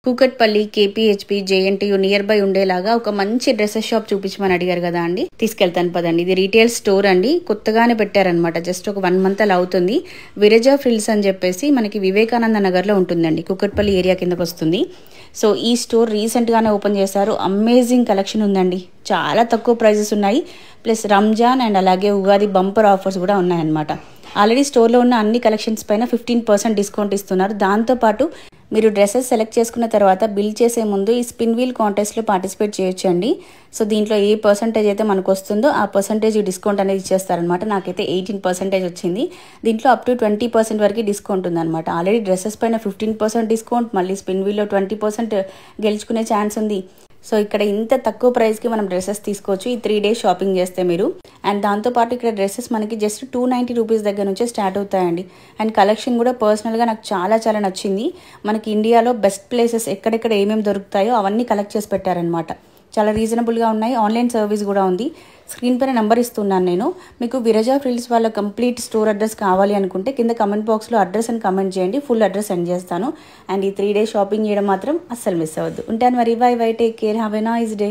Kukatpally, KPHP, JNTU near by ఉండేలాగా ఒక మంచి డ్రెస్సెస్ షాప్ చూపించమని అడిగారు కదా అండి. తీసుకెళ్తాను పదండి. ఇది రీటైల్ స్టోర్ అండి. కొత్తగానే పెట్టారనమాట. జస్ట్ ఒక 1 month అలా అవుతుంది. విరజా ఫ్రిల్స్ అని చెప్పేసి మనకి వివేకానంద నగర్లో ఉంటుందండి. కూకట్పల్లి ఏరియా కిందకు వస్తుంది. సో ఈ స్టోర్ రీసెంట్గానే ఓపెన్ చేశారు. అమేజింగ్ కలెక్షన్ ఉందండి. చాలా తక్కువ ప్రైజెస్ ఉన్నాయి. ప్లస్ రంజాన్ అండ్ అలాగే ఉగాది బంపర్ ఆఫర్స్ కూడా ఉన్నాయన్నమాట. ఆల్రెడీ స్టోర్లో ఉన్న అన్ని కలెక్షన్స్ పైన 15% డిస్కౌంట్ ఇస్తున్నారు. దాంతోపాటు మీరు డ్రెస్సెస్ సెలెక్ట్ చేసుకున్న తర్వాత బిల్ చేసే ముందు ఈ స్పిన్ వీల్ కాంటెస్ట్లో పార్టిసిపేట్ చేయొచ్చండి. సో దీంట్లో ఏ పర్సంటేజ్ అయితే మనకు వస్తుందో ఆ పర్సంటేజ్ డిస్కౌంట్ అనేది ఇచ్చేస్తారనమాట. నాకైతే 18% వచ్చింది. దీంట్లో అప్ టు 20% వరకు డిస్కౌంట్ ఉందన్నమాట. ఆల్రెడీ డ్రెస్సెస్ పైన 15% డిస్కౌంట్, మళ్ళీ స్పిన్ వీల్లో 20% గెలుచుకునే ఛాన్స్ ఉంది. సో ఇక్కడ ఇంత తక్కువ ప్రైస్కి మనం డ్రెస్సెస్ తీసుకోవచ్చు ఈ 3 days షాపింగ్ చేస్తే మీరు. అండ్ దాంతోపాటు ఇక్కడ డ్రెస్సెస్ మనకి జస్ట్ 290 రూపీస్ దగ్గర నుంచే స్టార్ట్ అవుతాయండి. అండ్ కలెక్షన్ కూడా పర్సనల్గా నాకు చాలా నచ్చింది. మనకి ఇండియాలో బెస్ట్ ప్లేసెస్ ఎక్కడెక్కడ ఏమేమి దొరుకుతాయో అవన్నీ కలెక్ట్ చేసి పెట్టారనమాట. చాలా రీజనబుల్గా ఉన్నాయి. ఆన్లైన్ సర్వీస్ కూడా ఉంది. స్క్రీన్ పైన నెంబర్ ఇస్తున్నాను నేను. మీకు విరజా ఫ్రిల్స్ వాళ్ళ కంప్లీట్ స్టోర్ అడ్రస్ కావాలి అనుకుంటే కింద కమెంట్ బాక్స్లో అడ్రస్ అని కమెంట్ చేయండి. ఫుల్ అడ్రస్ సెండ్ చేస్తాను. అండ్ ఈ 3 days షాపింగ్ చేయడం మాత్రం అస్సలు మిస్ అవ్వద్దు. ఉంటాను మరి. By by. Take care. Have a nice day.